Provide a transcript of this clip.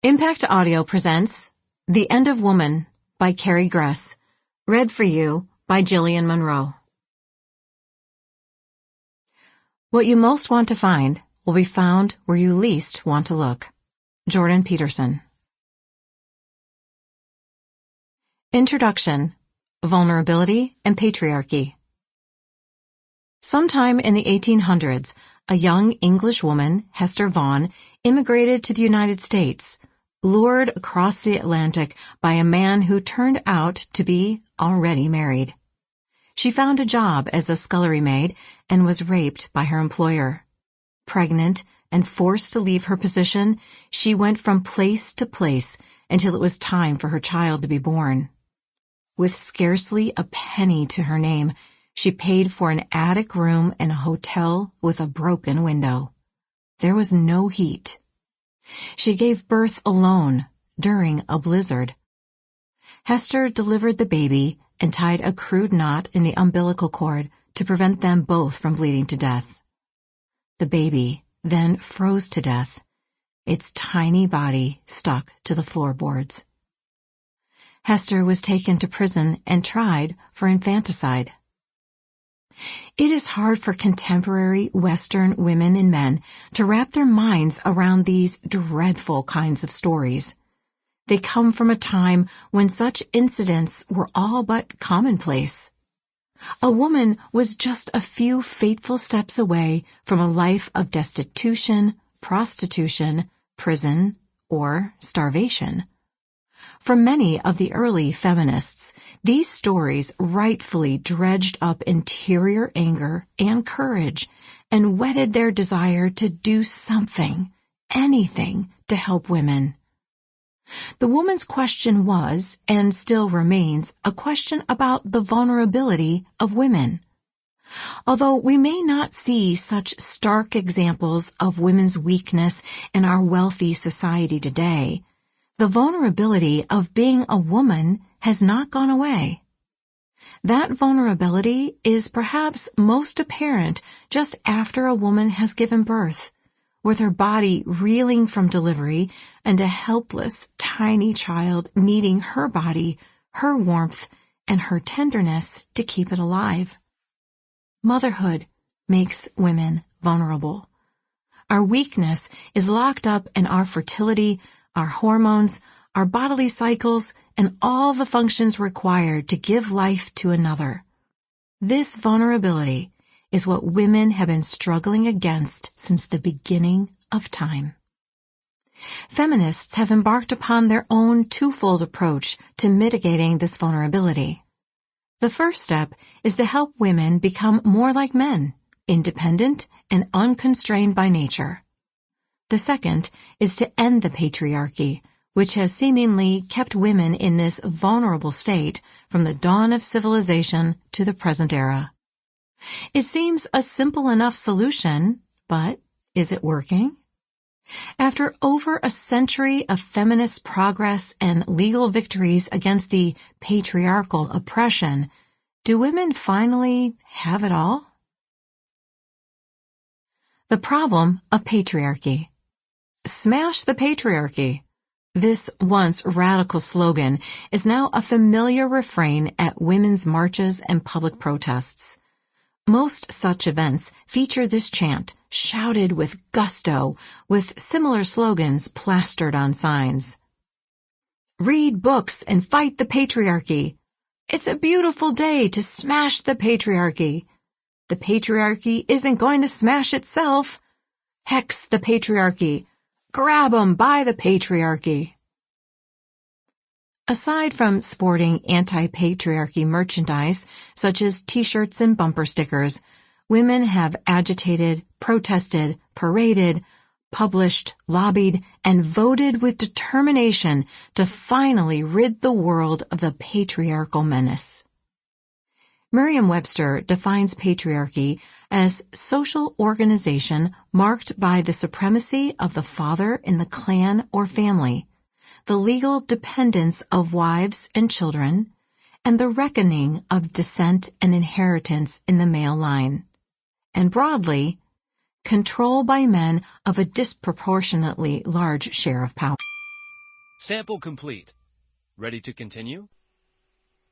Impact Audio presents The End of Woman by Carrie Gress, read for you by Jillian Monroe. What you most want to find will be found where you least want to look. Jordan Peterson. Introduction: Vulnerability and Patriarchy. Sometime in the 1800s, a young English woman, Hester Vaughan, immigrated to the United States, lured across the Atlantic by a man who turned out to be already married. She found a job as a scullery maid and was raped by her employer. Pregnant and forced to leave her position, she went from place to place until it was time for her child to be born. With scarcely a penny to her name, she paid for an attic room in a hotel with a broken window. There was no heat. She gave birth alone during a blizzard. Hester delivered the baby and tied a crude knot in the umbilical cord to prevent them both from bleeding to death. The baby then froze to death, its tiny body stuck to the floorboards. Hester was taken to prison and tried for infanticide. It is hard for contemporary Western women and men to wrap their minds around these dreadful kinds of stories. They come from a time when such incidents were all but commonplace. A woman was just a few fateful steps away from a life of destitution, prostitution, prison, or starvation. For many of the early feminists, these stories rightfully dredged up interior anger and courage and whetted their desire to do something, anything, to help women. The woman's question was, and still remains, a question about the vulnerability of women. Although we may not see such stark examples of women's weakness in our wealthy society today, the vulnerability of being a woman has not gone away. That vulnerability is perhaps most apparent just after a woman has given birth, with her body reeling from delivery and a helpless, tiny child needing her body, her warmth, and her tenderness to keep it alive. Motherhood makes women vulnerable. Our weakness is locked up in our fertility, our hormones, our bodily cycles, and all the functions required to give life to another. This vulnerability is what women have been struggling against since the beginning of time. Feminists have embarked upon their own twofold approach to mitigating this vulnerability. The first step is to help women become more like men, independent and unconstrained by nature. The second is to end the patriarchy, which has seemingly kept women in this vulnerable state from the dawn of civilization to the present era. It seems a simple enough solution, but is it working? After over a century of feminist progress and legal victories against the patriarchal oppression, do women finally have it all? The problem of patriarchy. Smash the patriarchy. This once radical slogan is now a familiar refrain at women's marches and public protests. Most such events feature this chant, shouted with gusto, with similar slogans plastered on signs. Read books and fight the patriarchy. It's a beautiful day to smash the patriarchy. The patriarchy isn't going to smash itself. Hex the patriarchy. Grab 'em by the patriarchy. Aside from sporting anti-patriarchy merchandise, such as t-shirts and bumper stickers, women have agitated, protested, paraded, published, lobbied, and voted with determination to finally rid the world of the patriarchal menace. Merriam-Webster defines patriarchy as social organization marked by the supremacy of the father in the clan or family, the legal dependence of wives and children, and the reckoning of descent and inheritance in the male line, and broadly, control by men of a disproportionately large share of power. Sample complete. Ready to continue?